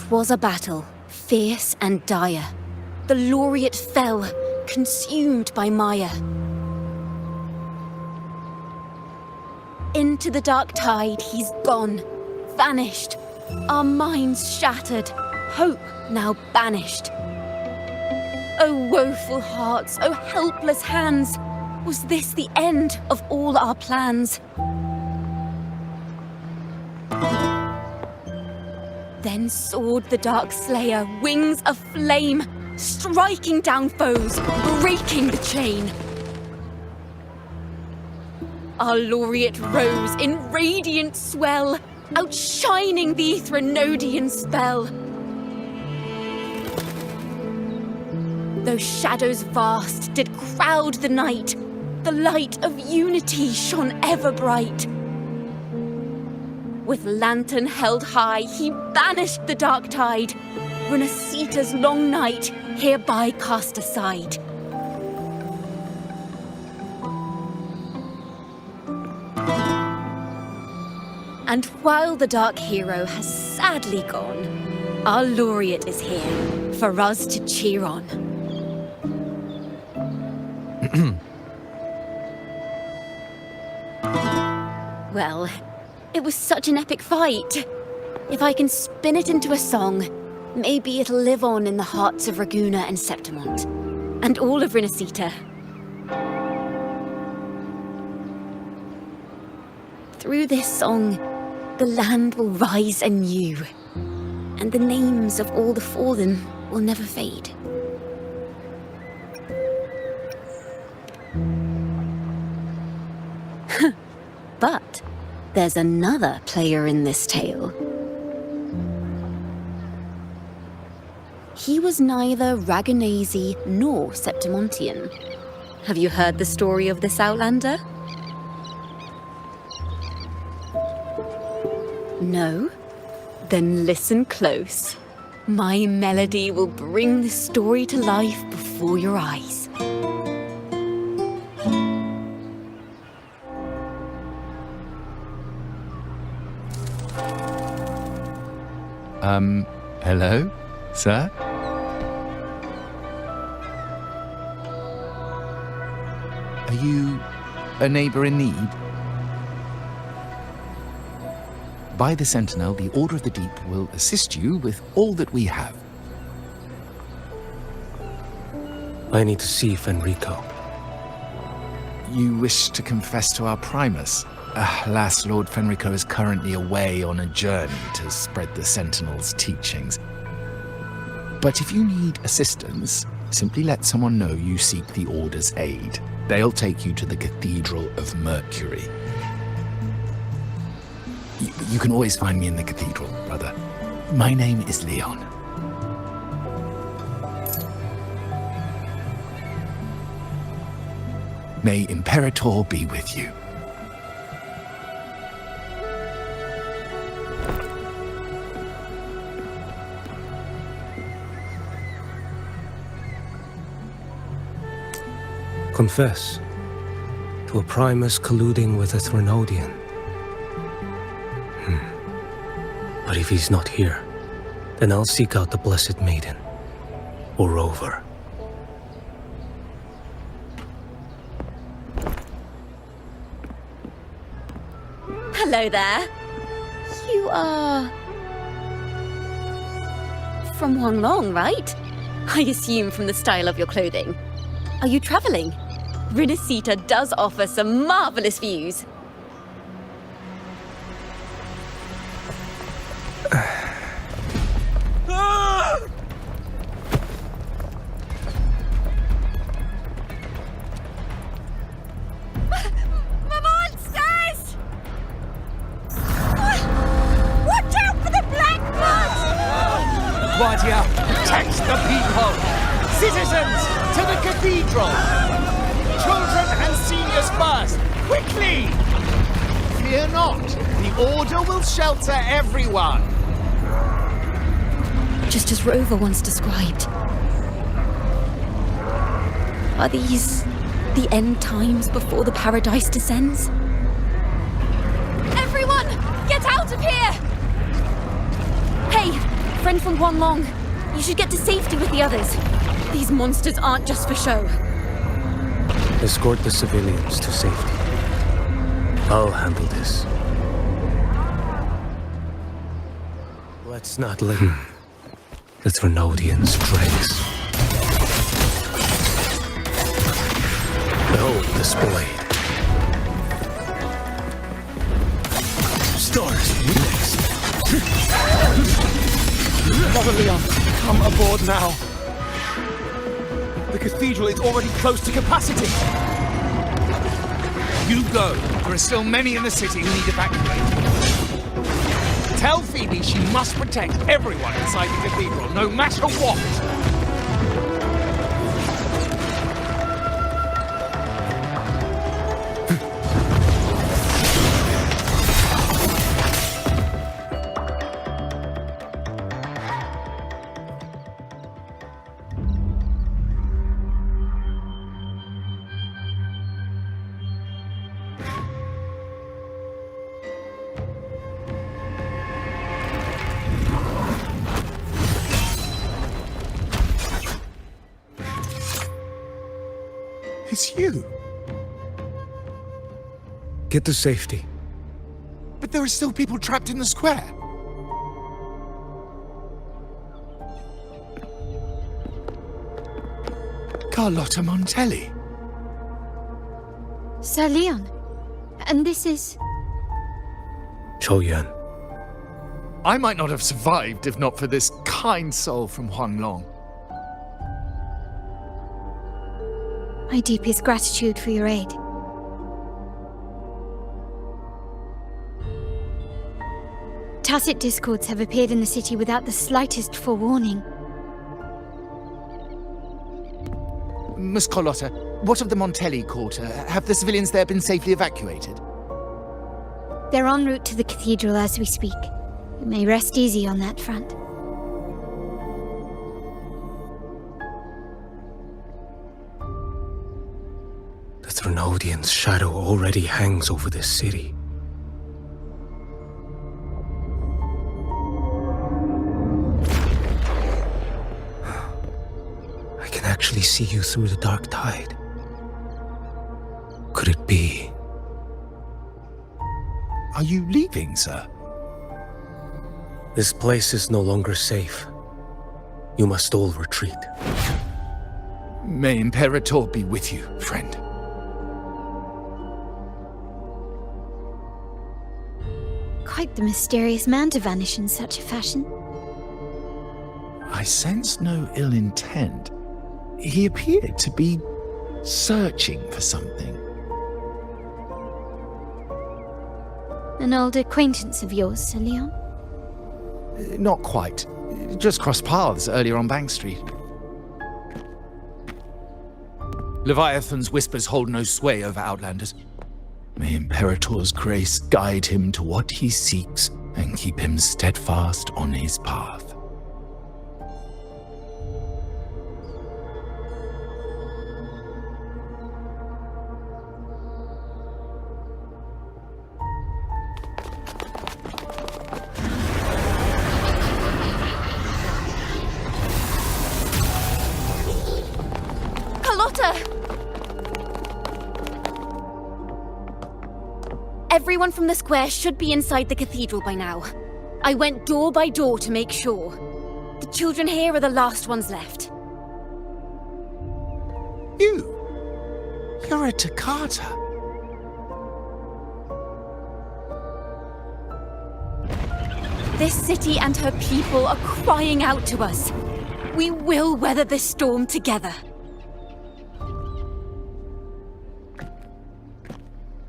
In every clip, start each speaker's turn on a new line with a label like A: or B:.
A: 'Twas a battle, fierce and dire. The laureate fell, consumed by mire. Into the dark tide he's gone, vanished. Our minds shattered, hope now banished. O woeful hearts, O helpless hands, was this the end of all our plans? Then soared the dark slayer, wings aflame, striking down foes, breaking the chain. Our laureate rose in radiant swell, outshining the Threnodian spell. Though shadows vast did crowd the night, the light of unity shone ever bright. With lantern held high, he banished the dark tide, Renasita's long night hereby cast aside. And while the dark hero has sadly gone, our laureate is here for us to cheer on. Well, it was such an epic fight. If I can spin it into a song, maybe it'll live on in the hearts of Raguna and Septimont, and all of Renasita. Through this song, the land will rise anew, and the names of all the fallen will never fade. But there's another player in this tale. He was neither Raganese nor Septimontian. Have you heard the story of this outlander? No? Then listen close. My melody will bring the story to life before your eyes.
B: Hello, sir? Are you a neighbor in need? By the Sentinel, the Order of the Deep will assist you with all that we have.
C: I need to see Fenrico.
B: You wish to confess to our Primus? Alas, Lord Fenrico is currently away on a journey to spread the Sentinel's teachings. But if you need assistance, simply let someone know you seek the Order's aid. They'll take you to the Cathedral of Mercury. You can always find me in the cathedral, brother. My name is Leon. May Imperator be with you.
C: Confess to a Primus colluding with a Threnodian. But if he's not here, then I'll seek out the Blessed Maiden, or Rover.
A: Hello there. You are... from Huanglong, right? I assume from the style of your clothing. Are you traveling? Renasita does offer some marvelous views.
D: Guardia, protect the people! Citizens, to the cathedral! Children and seniors first! Quickly! Fear not, the Order will shelter everyone!
A: Just as Rover once described. Are these the end times before the paradise descends? Everyone, get out of here! Hey, Friend from Huanglong. You should get to safety with the others. These monsters aren't just for show.
C: Escort the civilians to safety. I'll handle this. Let's not let the Trinodians dregs. Behold this blade. Stars next.
D: Mother Leon, come aboard now. The cathedral is already close to capacity.
B: You go. There are still many in the city who need evacuating.
D: Tell Phoebe she must protect everyone inside the cathedral, no matter what.
B: It's you.
C: Get to safety.
B: But there are still people trapped in the square. Carlotta Montelli.
E: Sir Leon. And this is...
C: Qiuyuan.
B: I might not have survived if not for this kind soul from Huanglong.
E: My deepest gratitude for your aid. Tacit discords have appeared in the city without the slightest forewarning.
B: Miss Carlotta, what of the Montelli quarter? Have the civilians there been safely evacuated?
E: They're en route to the cathedral as we speak. You may rest easy on that front.
C: The Trinodian's shadow already hangs over this city. I can actually see you through the dark tide. Could it be?
B: Are you leaving, sir?
C: This place is no longer safe. You must all retreat.
B: May Imperator be with you, friend.
E: Quite the mysterious man to vanish in such a fashion.
B: I sense no ill intent. He appeared to be searching for something.
E: An old acquaintance of yours, Sir Leon?
B: Not quite. Just crossed paths earlier on Bank Street. Leviathan's whispers hold no sway over Outlanders. May Imperator's grace guide him to what he seeks and keep him steadfast on his path.
A: Everyone from the square should be inside the cathedral by now. I went door by door to make sure. The children here are the last ones left.
B: You're a Toccata.
A: This city and her people are crying out to us. We will weather this storm together.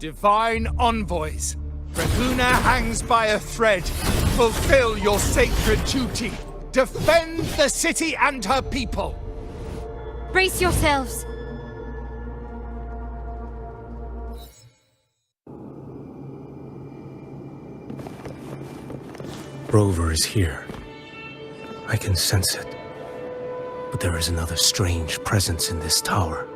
D: Divine envoys, Rahuna hangs by a thread. Fulfill your sacred duty. Defend the city and her people.
E: Brace yourselves!
C: Rover is here. I can sense it. But there is another strange presence in this tower.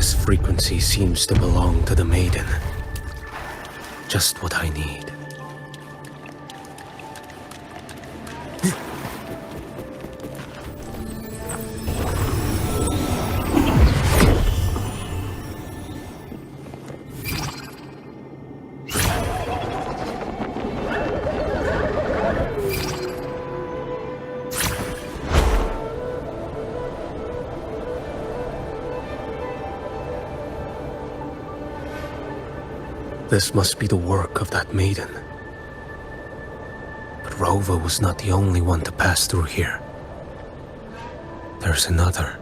C: This frequency seems to belong to the maiden. Just what I need. This must be the work of that maiden. But Rova was not the only one to pass through here. There's another,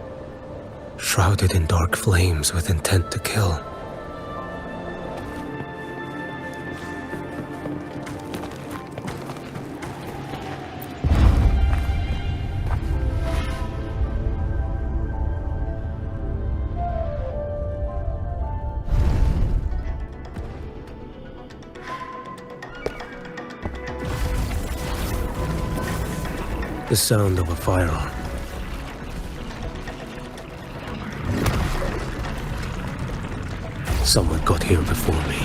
C: shrouded in dark flames with intent to kill. The sound of a firearm. Someone got here before me.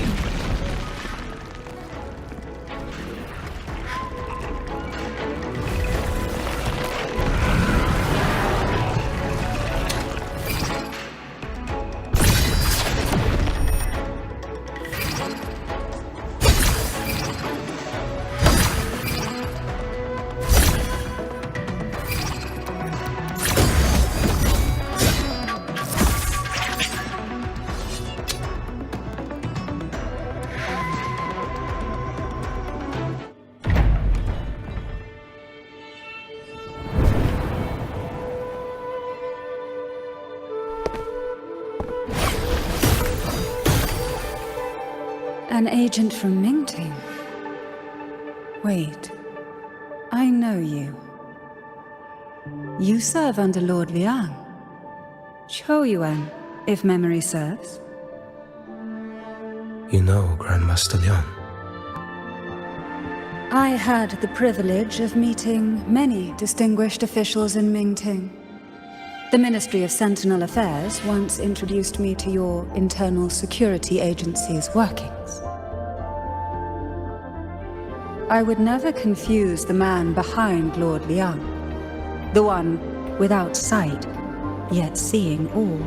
F: An agent from Mingting? Wait, I know you. You serve under Lord Liang. Qiuyuan, if memory serves.
C: You know Grandmaster Liang.
F: I had the privilege of meeting many distinguished officials in Mingting. The Ministry of Sentinel Affairs once introduced me to your internal security agency's workings. I would never confuse the man behind Lord Liang, the one without sight, yet seeing all,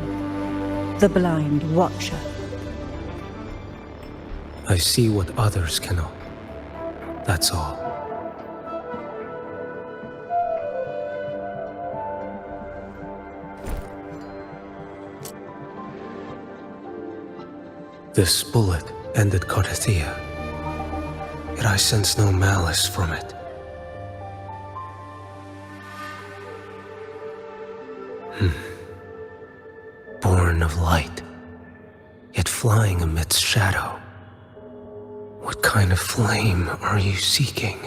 F: the blind watcher.
C: I see what others cannot. That's all. This bullet ended Carthia, yet I sense no malice from it. Born of light, yet flying amidst shadow. What kind of flame are you seeking?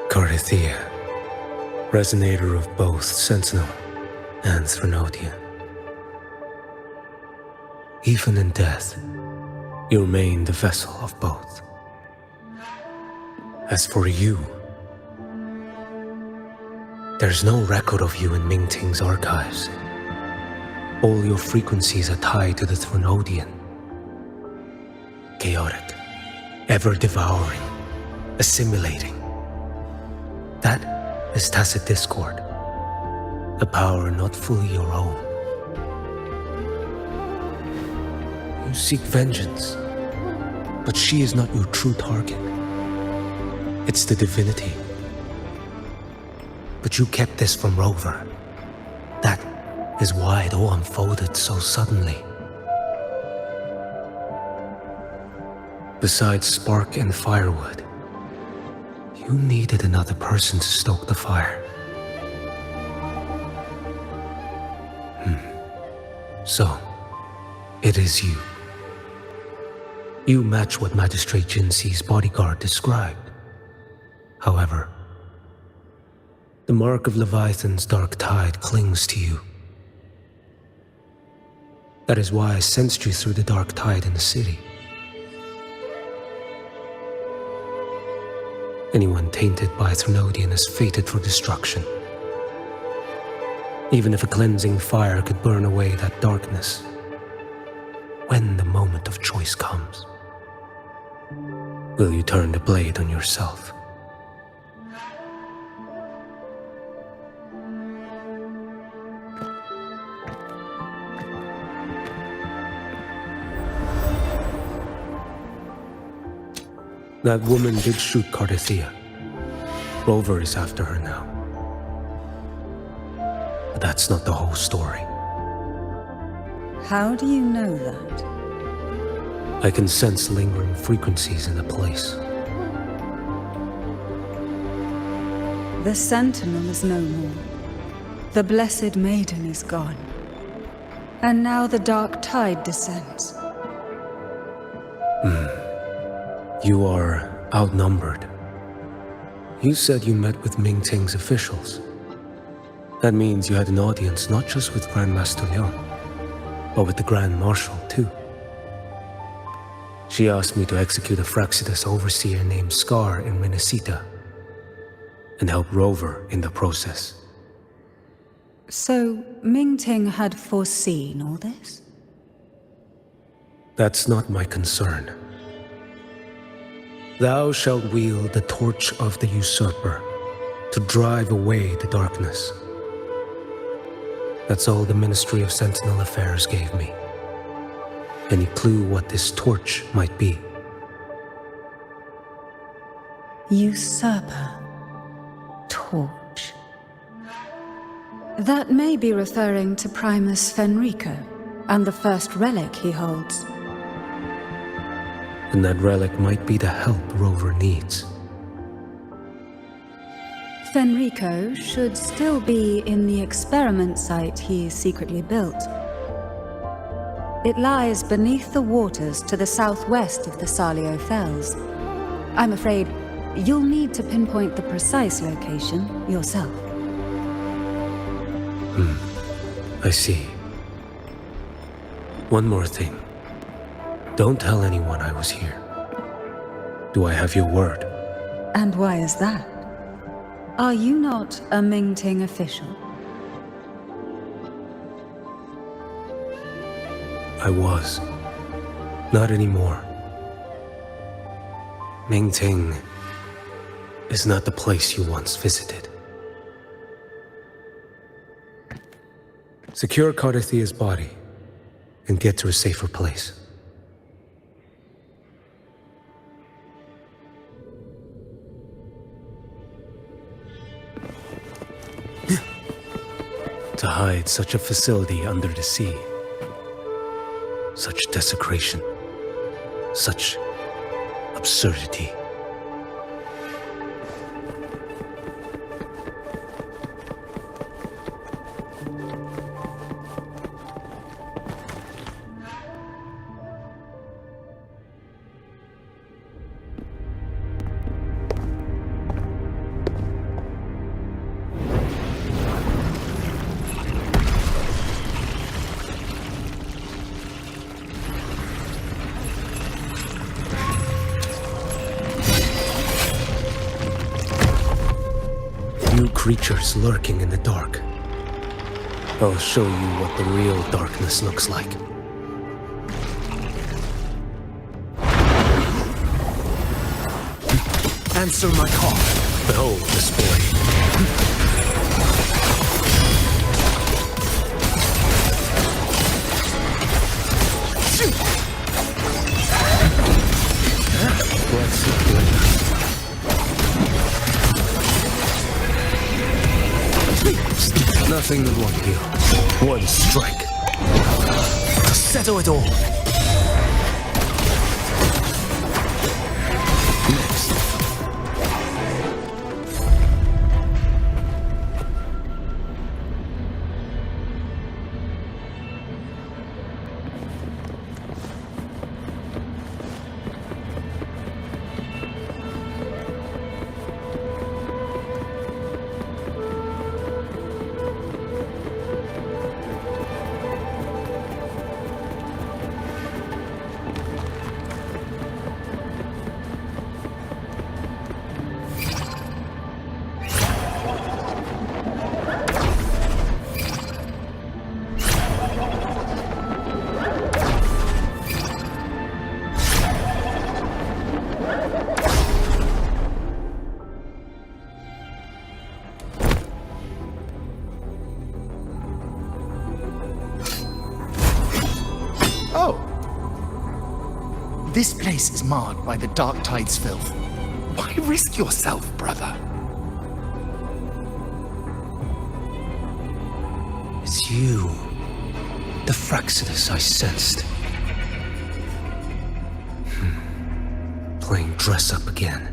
C: Carthia, resonator of both Sentinel and Threnodian. Even in death, you remain the vessel of both. As for you, there's no record of you in Mingting's archives. All your frequencies are tied to the Threnodian. Chaotic, ever-devouring, assimilating. That is tacit discord, a power not fully your own. You seek vengeance, but she is not your true target. It's the divinity. But you kept this from Rover. That is why it all unfolded so suddenly. Besides spark and firewood, you needed another person to stoke the fire. So, it is you. You match what Magistrate Jinxi's bodyguard described. However, the mark of Leviathan's dark tide clings to you. That is why I sensed you through the dark tide in the city. Anyone tainted by Thrunodian is fated for destruction. Even if a cleansing fire could burn away that darkness, when the moment of choice comes, will you turn the blade on yourself? That woman did shoot Cardathia. Rover is after her now. But that's not the whole story.
F: How do you know that?
C: I can sense lingering frequencies in the place.
F: The Sentinel is no more. The Blessed Maiden is gone. And now the dark tide descends.
C: You are outnumbered. You said you met with Mingting's officials. That means you had an audience not just with Grandmaster Liang, but with the Grand Marshal too. She asked me to execute a Fraxidus overseer named Scar in Minnesota and help Rover in the process.
F: So, Mingting had foreseen all this?
C: That's not my concern. Thou shalt wield the torch of the usurper to drive away the darkness. That's all the Ministry of Sentinel Affairs gave me. Any clue what this torch might be?
F: Usurper. Torch. That may be referring to Primus Fenrico and the first relic he holds.
C: And that relic might be the help Rover needs.
F: Fenrico should still be in the experiment site he secretly built. It lies beneath the waters to the southwest of the Salio Fells. I'm afraid you'll need to pinpoint the precise location yourself.
C: I see. One more thing. Don't tell anyone I was here. Do I have your word?
F: And why is that? Are you not a Mingting official?
C: I was. Not anymore. Mingting is not the place you once visited. Secure Cardathia's body and get to a safer place. To hide such a facility under the sea. Such desecration. Such absurdity. Creatures lurking in the dark. I'll show you what the real darkness looks like.
B: Answer my call.
C: Behold this boy. Nothing that won't heal. One strike.
B: To settle it all.
C: Next.
B: This place is marred by the Dark Tide's filth. Why risk yourself, brother?
C: It's you. The Fraxidus I sensed. Playing dress-up again.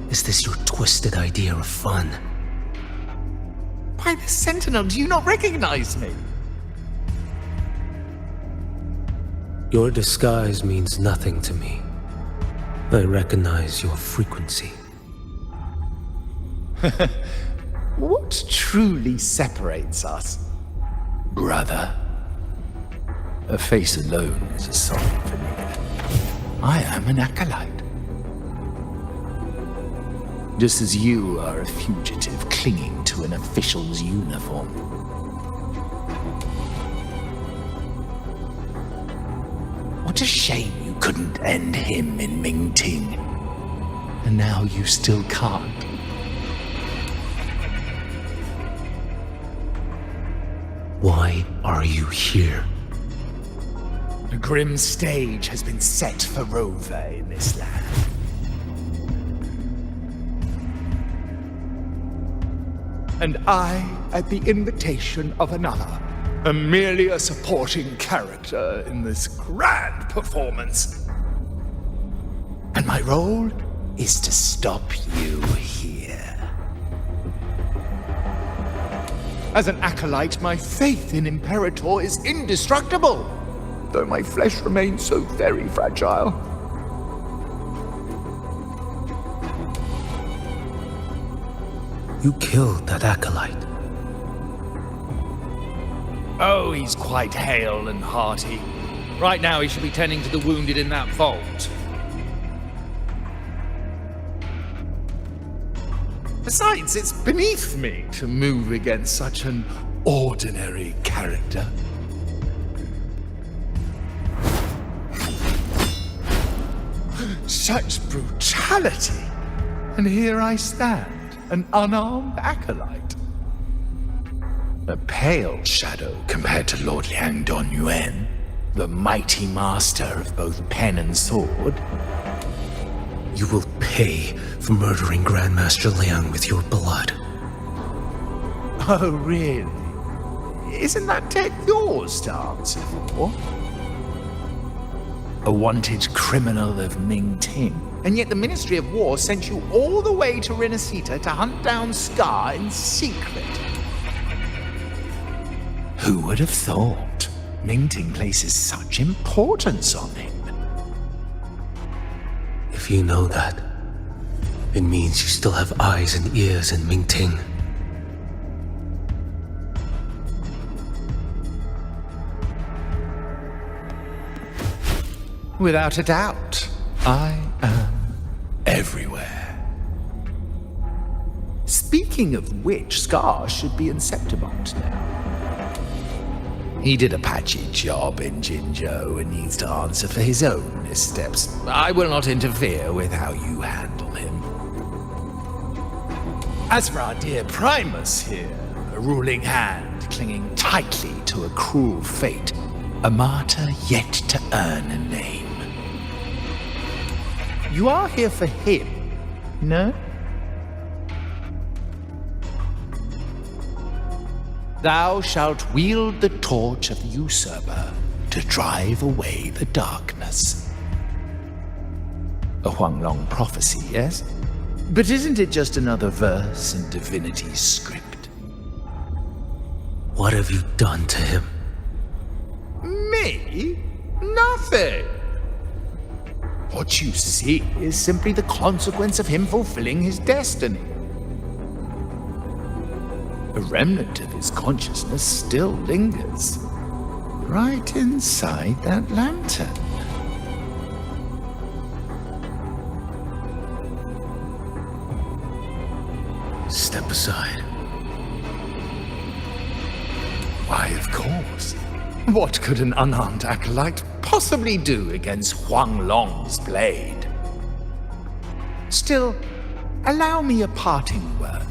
C: Is this your twisted idea of fun?
B: By the Sentinel, do you not recognize me?
C: Your disguise means nothing to me. I recognize your frequency.
B: What truly separates us, brother? A face alone is a sign for me. I am an acolyte. Just as you are a fugitive clinging to an official's uniform. What a shame you couldn't end him in Mingting. And now you still can't.
C: Why are you here?
B: A grim stage has been set for Rover in this land. And I, at the invitation of another, am merely a supporting character in this grand performance. And my role is to stop you here. As an acolyte, my faith in Imperator is indestructible, though my flesh remains so very fragile.
C: You killed that acolyte.
D: Oh, he's quite hale and hearty. Right now he should be tending to the wounded in that vault.
B: Besides, it's beneath me to move against such an ordinary character. Such brutality! And here I stand, an unarmed acolyte. A pale shadow compared to Lord Liang Donyuan, the mighty master of both pen and sword.
C: You will pay for murdering Grandmaster Liang with your blood.
B: Oh, really? Isn't that tech yours to answer for? A wanted criminal of Mingting. And yet the Ministry of War sent you all the way to Renacita to hunt down Scar in secret. Who would have thought Mingting places such importance on him?
C: If you know that, it means you still have eyes and ears in Mingting.
B: Without a doubt, I am everywhere. Speaking of which, Scar should be in Septimont now. He did a patchy job in Jinzhou and needs to answer for his own missteps. I will not interfere with how you handle him. As for our dear Primus here, a ruling hand clinging tightly to a cruel fate, a martyr yet to earn a name. You are here for him, no? Thou shalt wield the torch of the usurper to drive away the darkness. A Huanglong prophecy, yes? But isn't it just another verse in Divinity's script?
C: What have you done to him?
B: Me? Nothing! What you see is simply the consequence of him fulfilling his destiny. A remnant of his consciousness still lingers, right inside that lantern.
C: Step aside.
B: Why, of course. What could an unarmed acolyte possibly do against Huanglong's blade? Still, allow me a parting word.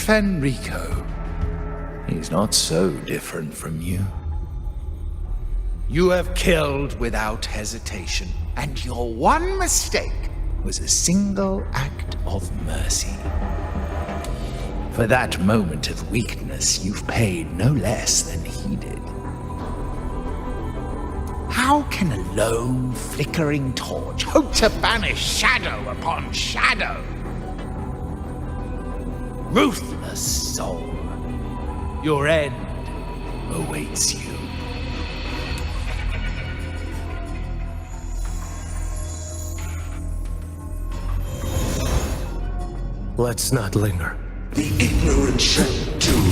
B: Fenrico He's not so different from you.
D: You have killed without hesitation, and your one mistake
B: Was a single act of mercy. For that moment of weakness, you've paid no less than he did. How can a lone, flickering torch hope to banish shadow upon shadow? Ruthless soul, your end awaits you.
C: Let's not linger.
G: The ignorant shed doom.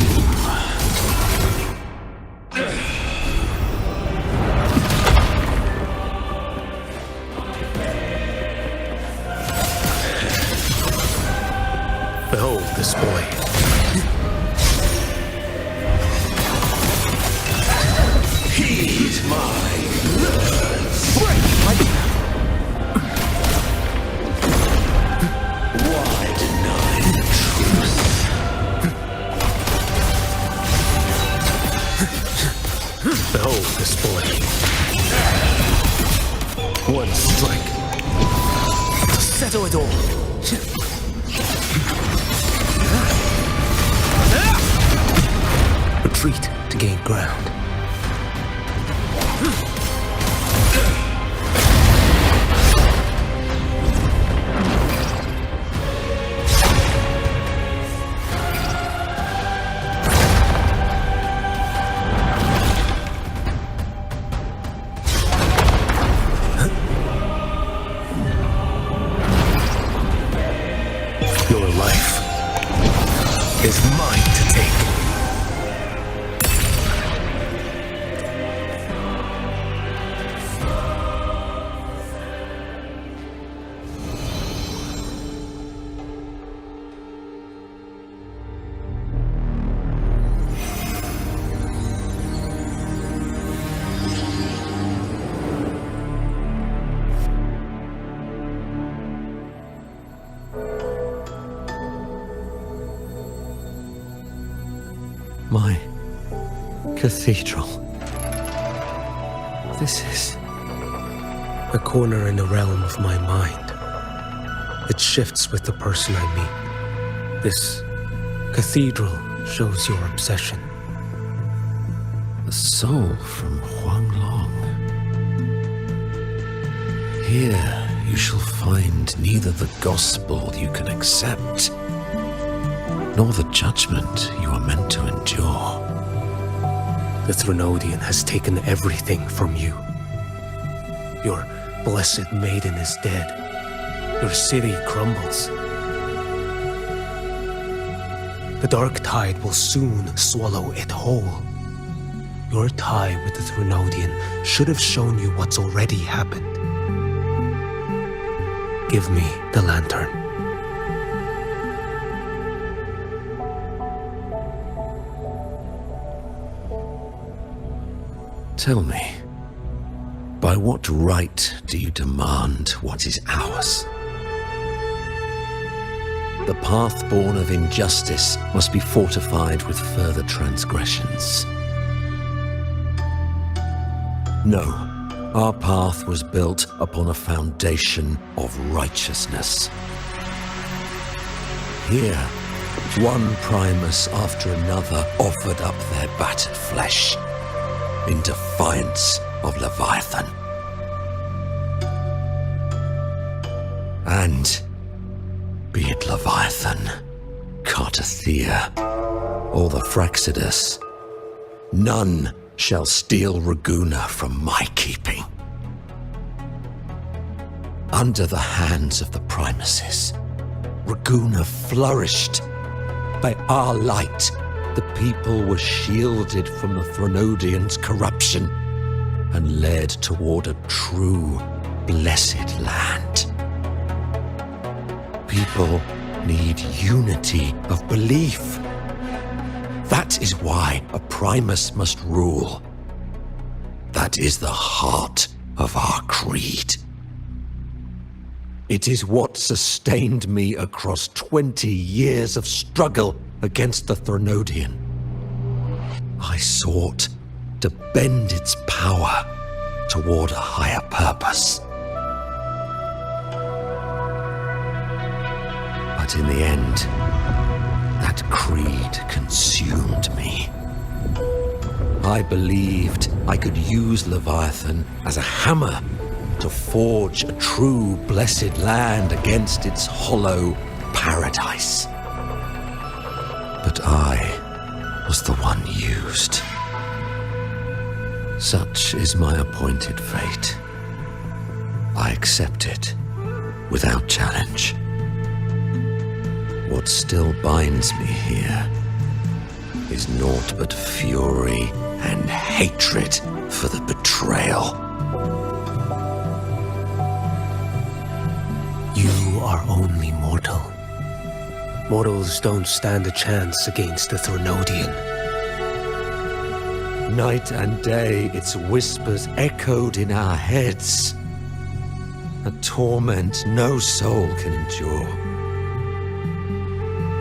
C: Behold this boy.
G: He's mine. Why deny the truth?
C: Behold this boy. One strike. To settle it all. Retreat to gain ground. Your life is mine to take.
G: My cathedral. This is
C: A corner in the realm of my mind. It shifts with the person I meet. This cathedral shows your obsession.
G: the soul from Huanglong. Here you shall find neither the gospel you can accept, nor the judgment you are meant to endure.
C: The Threnodian has taken everything from you. Your blessed maiden is dead. Your city crumbles. The dark tide will soon swallow it whole. Your tie with the Threnodian should have shown you what's already happened. Give me the lantern.
G: Tell me, by what right do you demand what is ours? The path born of injustice must be fortified with further transgressions. No, our path was built upon a foundation of righteousness. Here, one primus after another offered up their battered flesh in defiance of Leviathan. And be it Leviathan, Cartathea, or the Fraxidus, none shall steal Raguna from my keeping. Under the hands of the Primuses, Raguna flourished. By our light, the people were shielded from the Threnodians' corruption and led toward a true, blessed land. People need unity of belief. That is why a Primus must rule. That is the heart of our creed. It is what sustained me across 20 years of struggle against the Threnodian. I sought to bend its power toward a higher purpose. But in the end, that creed consumed me. I believed I could use Leviathan as a hammer to forge a true blessed land against its hollow paradise. But I was the one used. Such is my appointed fate. I accept it without challenge. What still binds me here is naught but fury and hatred for the betrayal.
C: You are only mortal. Mortals don't stand a chance against the Threnodian.
G: Night and day, its whispers echoed in our heads. A torment no soul can endure.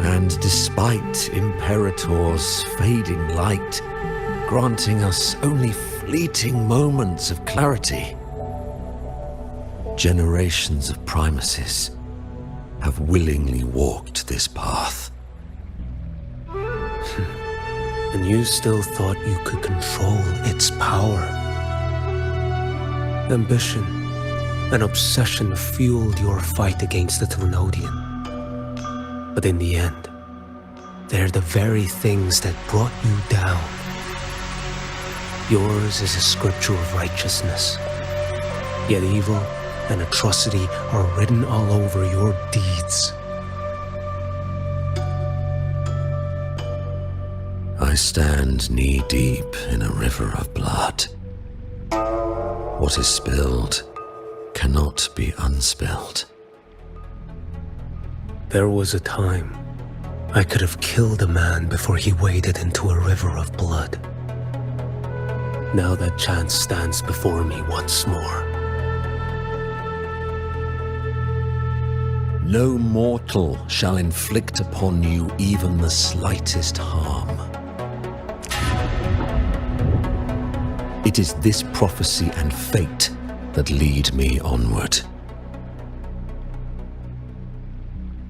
G: And despite Imperator's fading light, granting us only fleeting moments of clarity, generations of Primuses have willingly walked this path.
C: And you still thought you could control its power. Ambition and obsession fueled your fight against the Threnodian. But in the end, they're the very things that brought you down. Yours is a scripture of righteousness, yet evil and atrocity are written all over your deeds.
G: I stand knee-deep in a river of blood. What is spilled cannot be unspilled.
C: There was a time I could have killed a man before he waded into a river of blood. Now that chance stands before me once more.
G: No mortal shall inflict upon you even the slightest harm. It is this prophecy and fate that lead me onward.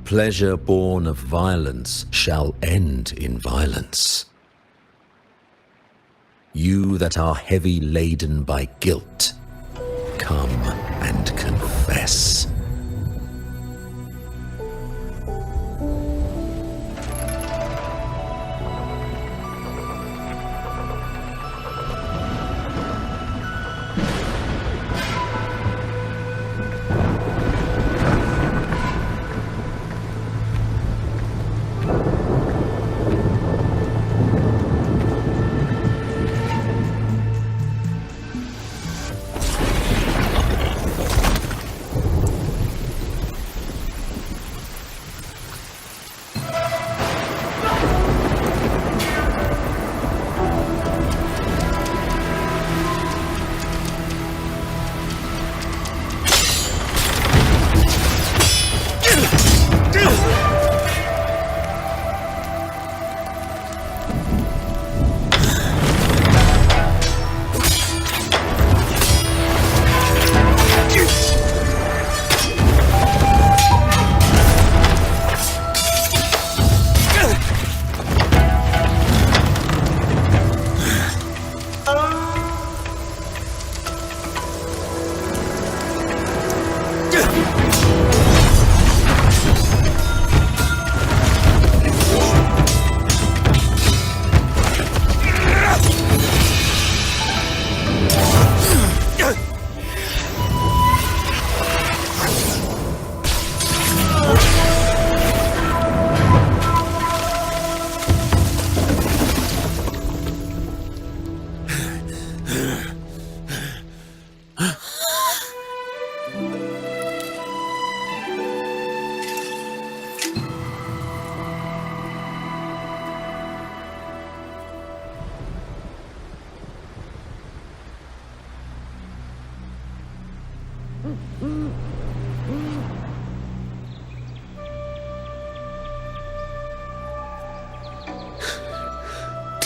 G: Pleasure born of violence shall end in violence. You that are heavy laden by guilt, come and confess.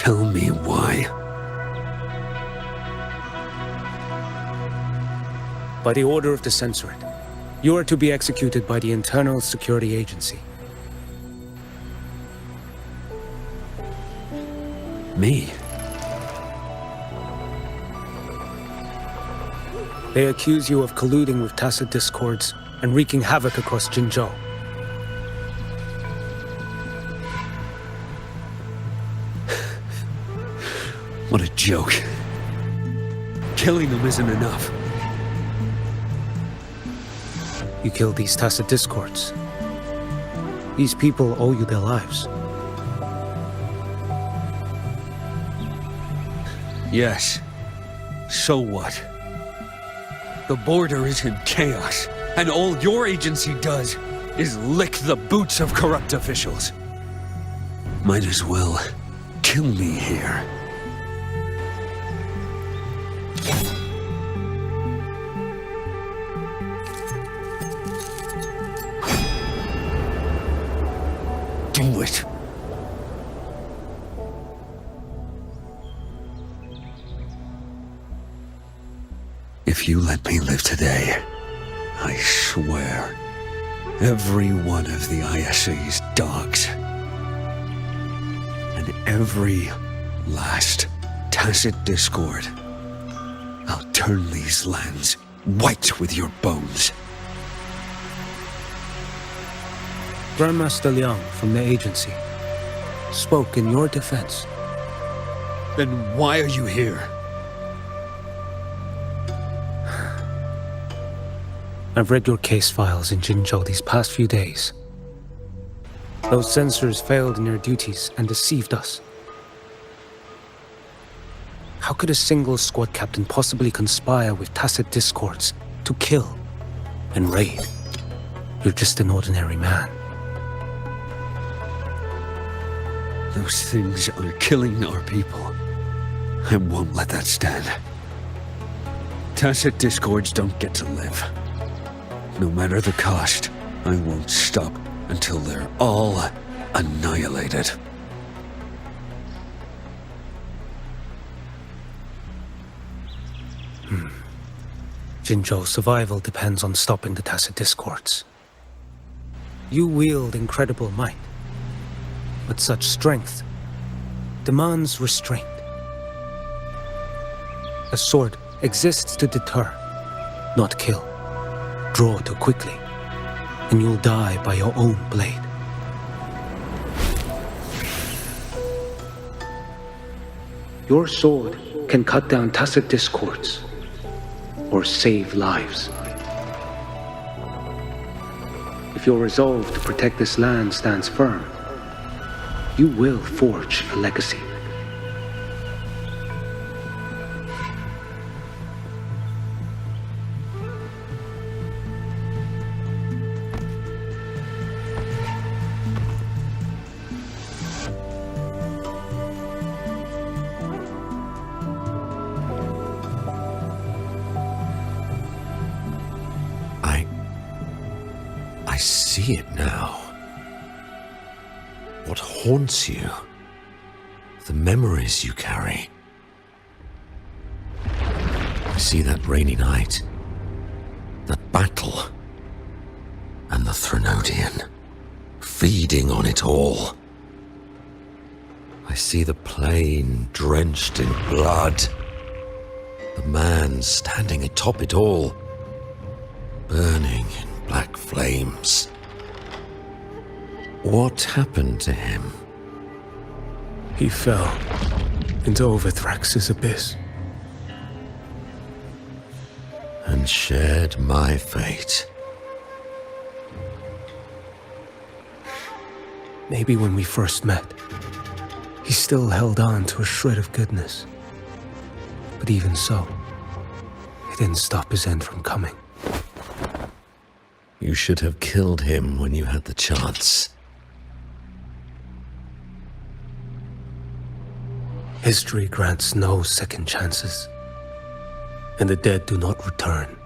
C: Tell me why. By the order of the Censorate, you are to be executed by the Internal Security Agency. Me? They accuse you of colluding with tacit discords and wreaking havoc across Jinzhou. What a joke. Killing them isn't enough. You killed these tacit discords. These people owe you their lives. Yes. So what? The border is in chaos, and all your agency does is lick the boots of corrupt officials. Might as well kill me here. Do it. If you let me live today, I swear, every one of the ISA's dogs, and every last tacit discord, I'll turn these lands white with your bones. Grandmaster Liang from the agency spoke in your defense. Then why are you here? I've read your case files in Jinzhou these past few days. Those censors failed in their duties and deceived us. How could a single squad captain possibly conspire with tacit discords to kill and raid? You're just an ordinary man. Those things are killing our people. I won't let that stand. Tacit discords don't get to live. No matter the cost, I won't stop until they're all annihilated. Jinzhou's survival depends on stopping the tacit discords. You wield incredible might, but such strength demands restraint. A sword exists to deter, not kill. Draw too quickly, and you'll die by your own blade. Your sword can cut down tacit discords, or save lives. If your resolve to protect this land stands firm, you will forge a legacy.
G: I see it now. What haunts you? The memories you carry. I see that rainy night, that battle, and the Threnodian, feeding on it all. I see the plain drenched in blood, the man standing atop it all, burning in black flames. What happened to him?
C: He fell into Overthrax's abyss.
G: And shared my fate.
C: Maybe when we first met, he still held on to a shred of goodness. But even so, it didn't stop his end from coming.
G: You should have killed him when you had the chance.
C: History grants no second chances, and the dead do not return.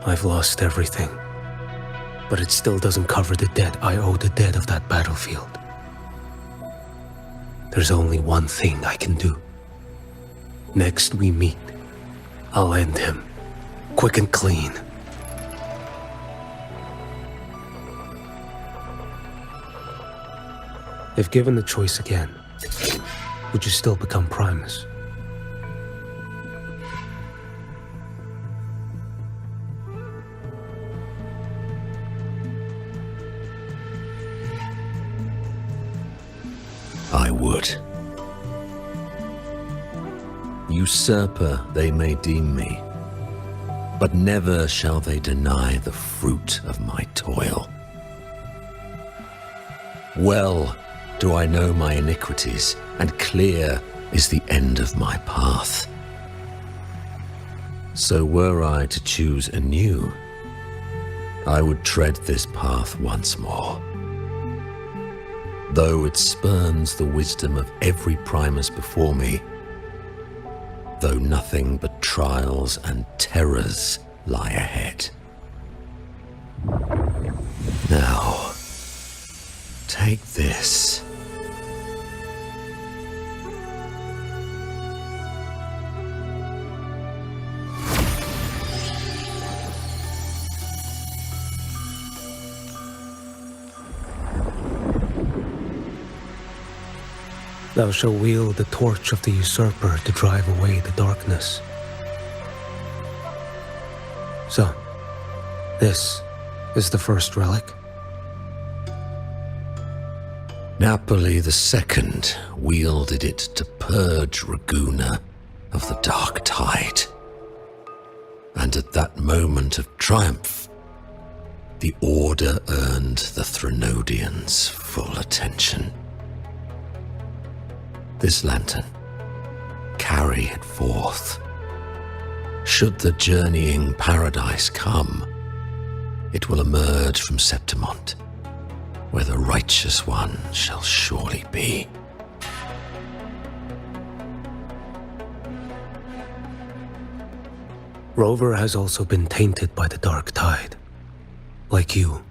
C: I've lost everything, but it still doesn't cover the debt I owe the dead of that battlefield. There's only one thing I can do. Next we meet, I'll end him, quick and clean. If given the choice again, would you still become Primus?
G: I would. Usurper they may deem me, but never shall they deny the fruit of my toil. Well do I know my iniquities, and clear is the end of my path. So were I to choose anew, I would tread this path once more. Though it spurns the wisdom of every Primus before me, though nothing but trials and terrors lie ahead. Now, take this.
C: Thou shalt wield the torch of the usurper to drive away the darkness. So, this is the first relic?
G: Napoli II wielded it to purge Raguna of the dark tide. And at that moment of triumph, the Order earned the Threnodians full attention. This lantern, carry it forth. Should the journeying paradise come, it will emerge from Septimont, where the righteous one shall surely be.
C: Rover has also been tainted by the dark tide, like you.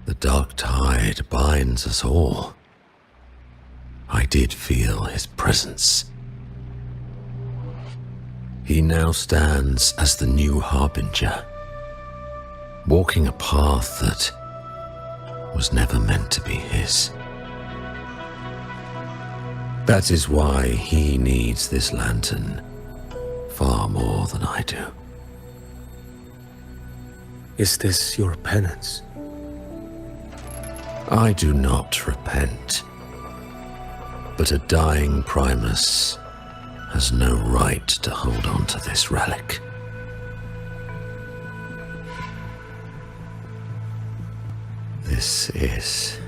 G: The dark tide binds us all. I did feel his presence. He now stands as the new harbinger, walking a path that was never meant to be his. That is why he needs this lantern far more than I do.
C: Is this your penance?
G: I do not repent. But a dying Primus has no right to hold on to this relic. This is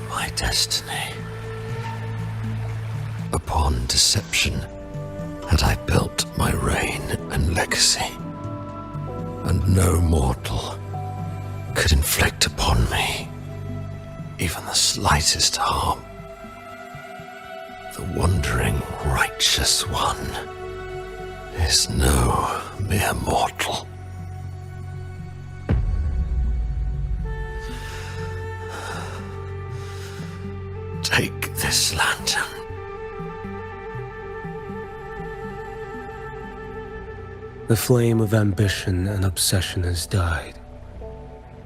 G: my destiny. Upon deception had I built my reign and legacy, and no mortal could inflict upon me even the slightest harm. The wandering righteous one is no mere mortal. Take this lantern.
C: The flame of ambition and obsession has died.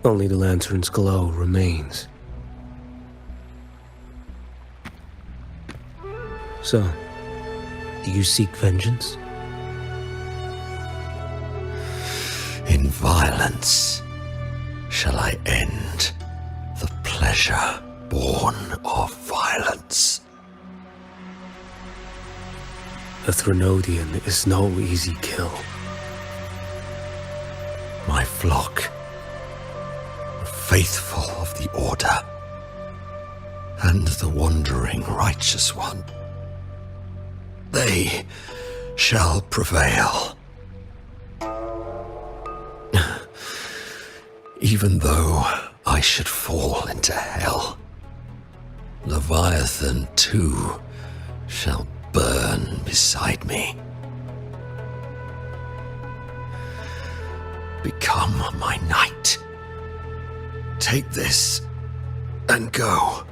C: Only the lantern's glow remains. So, do you seek vengeance?
G: In violence shall I end the pleasure born of violence.
C: The Threnodian is no easy kill.
G: My flock, the faithful of the Order, and the wandering righteous one, they shall prevail. Even though I should fall into hell, Leviathan too shall burn beside me. Become my knight. Take this and go.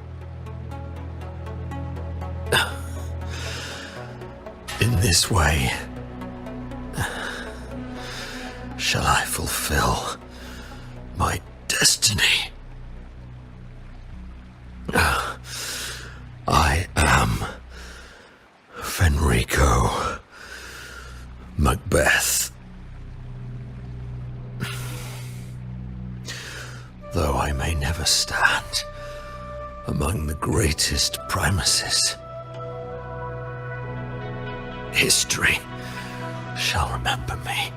G: In this way, shall I fulfill my destiny. I am Fenrico Macbeth. Though I may never stand among the greatest primuses, history shall remember me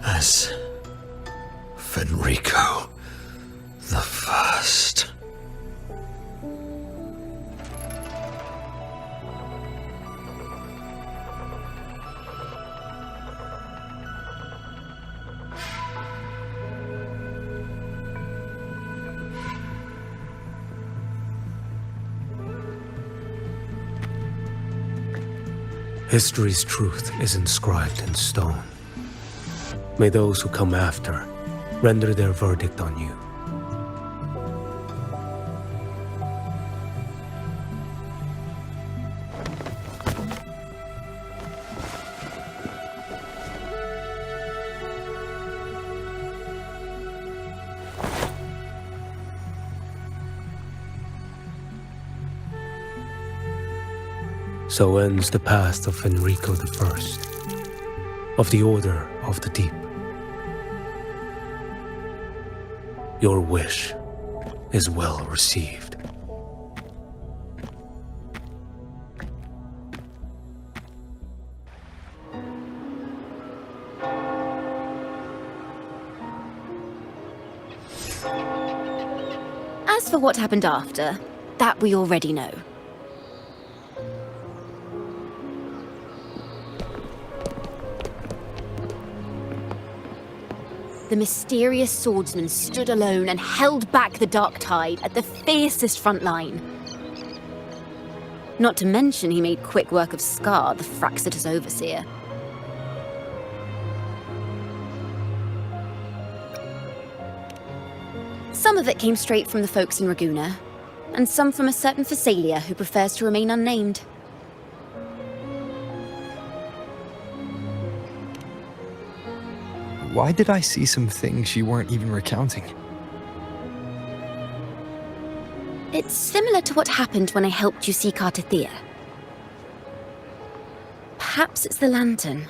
G: as Fenrico the First.
C: History's truth is inscribed in stone. May those who come after render their verdict on you. So ends the path of Fenrico I, of the Order of the Deep. Your wish is well received.
A: As for what happened after, that we already know. The mysterious swordsman stood alone and held back the dark tide at the fiercest front line. Not to mention he made quick work of Scar, the Fraxita's overseer. Some of it came straight from the folks in Raguna, and some from a certain Phasalia who prefers to remain unnamed.
H: Why did I see some things you weren't even recounting?
A: It's similar to what happened when I helped you seek Artethea. Perhaps it's the lantern.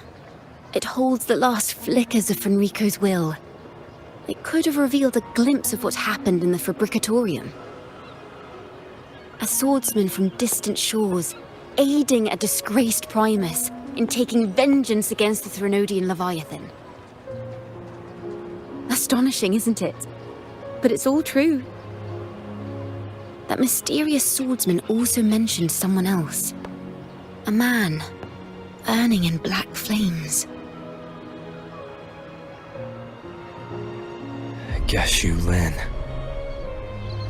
A: It holds the last flickers of Fenrico's will. It could have revealed a glimpse of what happened in the Fabricatorium. A swordsman from distant shores, aiding a disgraced Primus in taking vengeance against the Threnodian Leviathan. Astonishing, isn't it? But it's all true. That mysterious swordsman also mentioned someone else. A man, burning in black flames.
H: I guess Qiuyuan.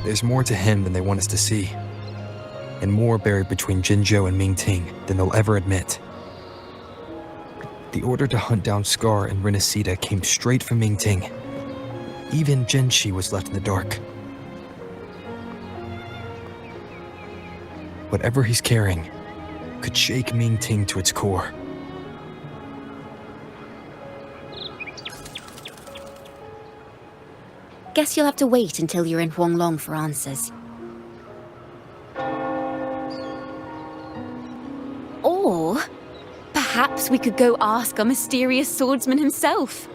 H: There's more to him than they want us to see. And more buried between Jinzhou and Mingting than they'll ever admit. The order to hunt down Scar and Renacita came straight from Mingting. Even Jinshi was left in the dark. Whatever he's carrying could shake Mingting to its core.
A: Guess you'll have to wait until you're in Huanglong for answers. Or perhaps we could go ask our mysterious swordsman himself.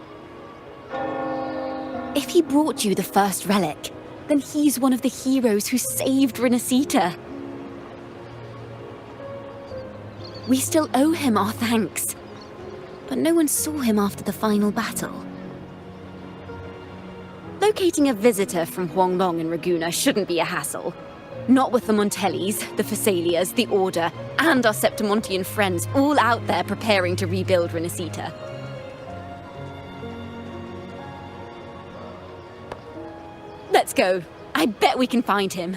A: If he brought you the first relic, then he's one of the heroes who saved Renacita. We still owe him our thanks, but no one saw him after the final battle. Locating a visitor from Huanglong and Raguna shouldn't be a hassle. Not with the Montellis, the Phasalias, the Order, and our Septimontian friends all out there preparing to rebuild Renacita. Let's go. I bet we can find him.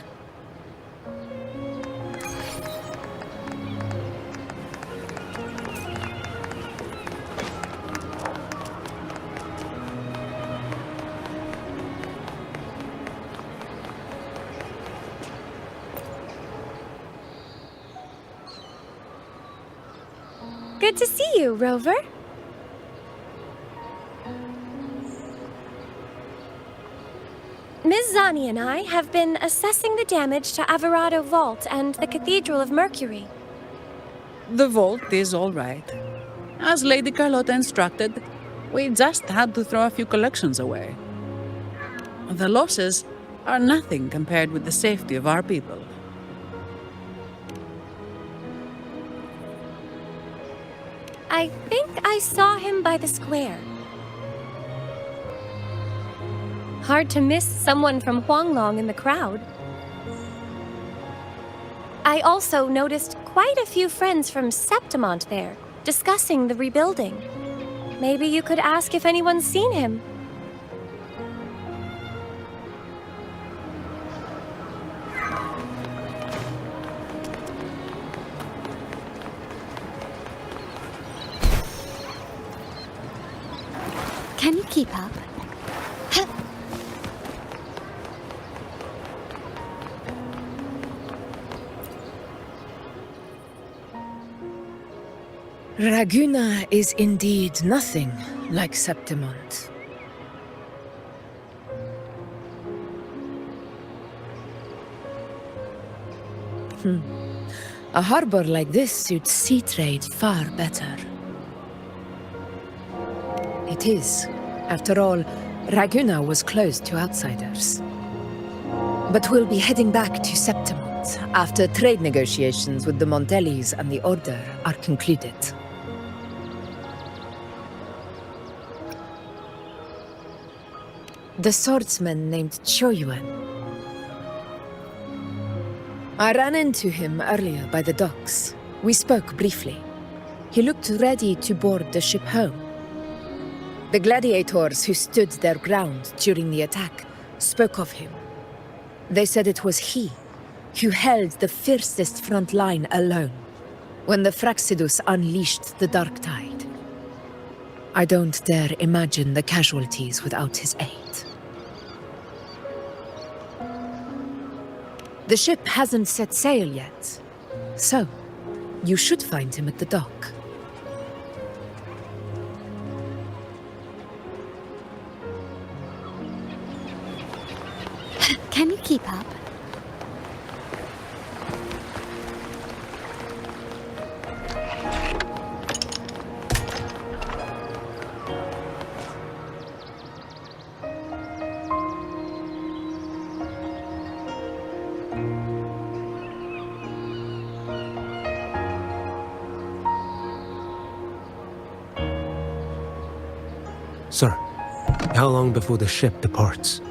I: Good to see you, Rover. Ms. Zani and I have been assessing the damage to Averado Vault and the Cathedral of Mercury.
J: The vault is all right. As Lady Carlotta instructed, we just had to throw a few collections away. The losses are nothing compared with the safety of our people.
I: I think I saw him by the square. Hard to miss someone from Huanglong in the crowd. I also noticed quite a few friends from Septimont there, discussing the rebuilding. Maybe you could ask if anyone's seen him.
E: Can you keep up?
K: Raguna is indeed nothing like Septimont. A harbor like this suits sea trade far better. It is. After all, Raguna was closed to outsiders. But we'll be heading back to Septimont after trade negotiations with the Montellis and the Order are concluded. The swordsman named Qiuyuan. I ran into him earlier by the docks. We spoke briefly. He looked ready to board the ship home. The gladiators who stood their ground during the attack spoke of him. They said it was he who held the fiercest front line alone when the Fraxidus unleashed the Dark Tide. I don't dare imagine the casualties without his aid. The ship hasn't set sail yet, so you should find him at the dock.
E: Can you keep up?
C: Sir, how long before the ship departs?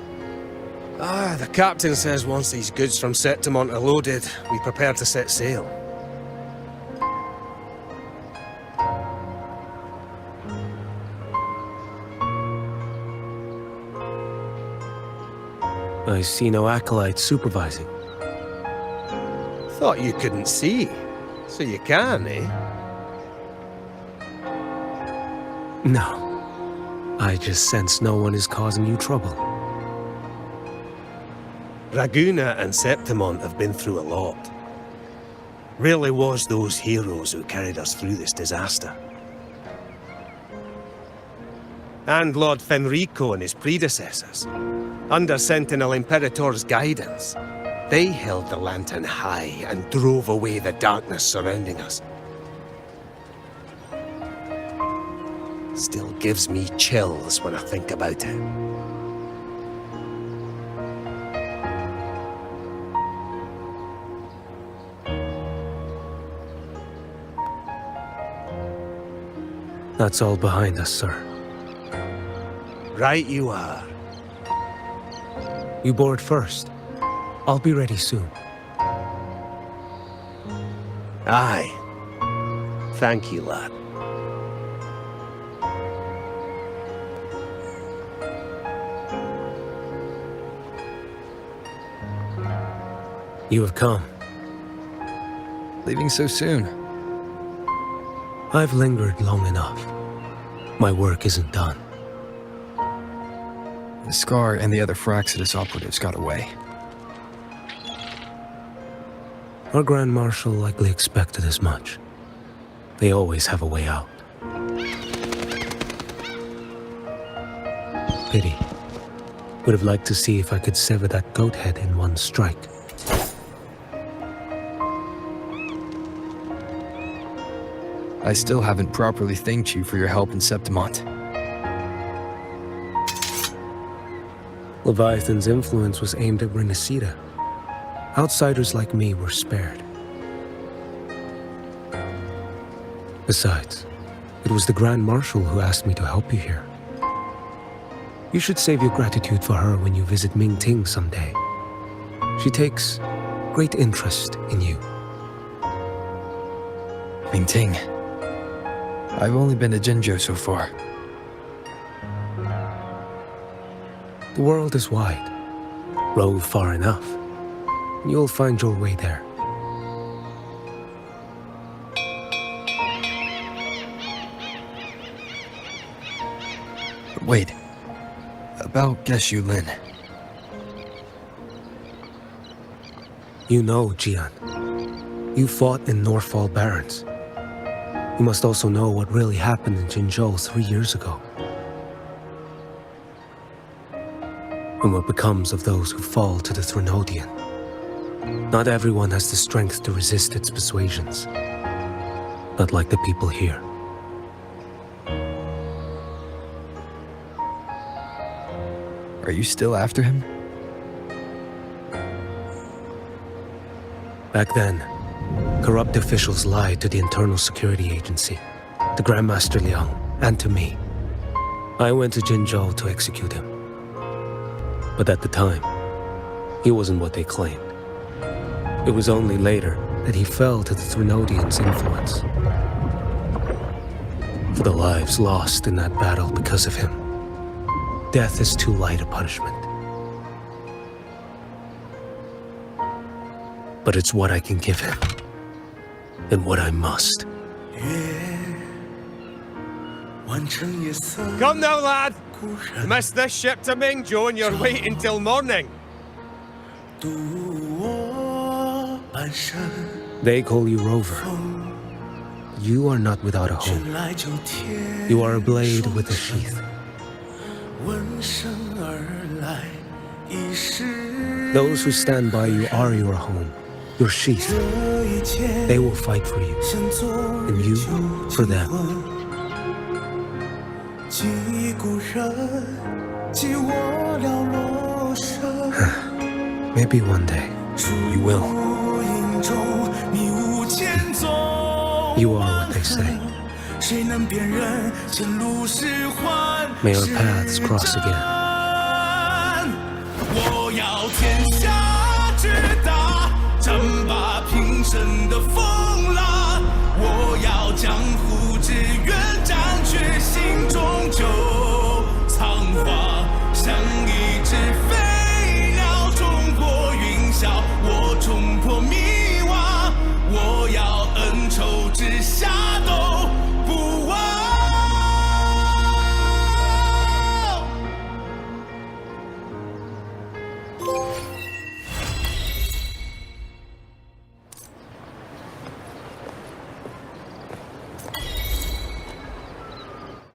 L: The captain says once these goods from Septimont are loaded, we prepare to set sail.
C: I see no acolytes supervising.
L: Thought you couldn't see, so you can, eh?
C: No. I just sense no one is causing you trouble.
L: Raguna and Septimont have been through a lot. Really was those heroes who carried us through this disaster. And Lord Fenrico and his predecessors, under Sentinel Imperator's guidance, they held the lantern high and drove away the darkness surrounding us. Still gives me chills when I think about it.
C: That's all behind us, sir.
L: Right you are.
C: You board first. I'll be ready soon.
L: Aye. Thank you, lad.
C: You have come.
H: Leaving so soon.
C: I've lingered long enough. My work isn't done.
H: The Scar and the other Fraxidus operatives got away.
C: Our Grand Marshal likely expected as much. They always have a way out. Pity. Would have liked to see if I could sever that goat head in one strike.
H: I still haven't properly thanked you for your help in Septimont.
C: Leviathan's influence was aimed at Renacida. Outsiders like me were spared. Besides, it was the Grand Marshal who asked me to help you here. You should save your gratitude for her when you visit Mingting someday. She takes great interest in you.
H: Mingting. I've only been to Jinzhou so far.
C: The world is wide. Rove far enough, and you'll find your way there.
H: But wait. About Qiuyuan.
C: You know, Qiuyuan. You fought in Northfall Barrens. You must also know what really happened in Jinzhou 3 years ago. And what becomes of those who fall to the Threnodian. Not everyone has the strength to resist its persuasions. Not like the people here.
H: Are you still after him?
C: Back then, corrupt officials lied to the Internal Security Agency, to Grandmaster Liang, and to me. I went to Jinzhou to execute him. But at the time, he wasn't what they claimed. It was only later that he fell to the Threnodians' influence. For the lives lost in that battle because of him, death is too light a punishment. But it's what I can give him, and what I must.
L: Come now, lad! Miss this ship to Mingzhou and you're waiting till morning.
C: They call you Rover. You are not without a home. You are a blade with a sheath. Those who stand by you are your home, your sheath. They will fight for you, and you for them. Maybe one day.
H: You will.
C: You are what they say. May our paths cross again.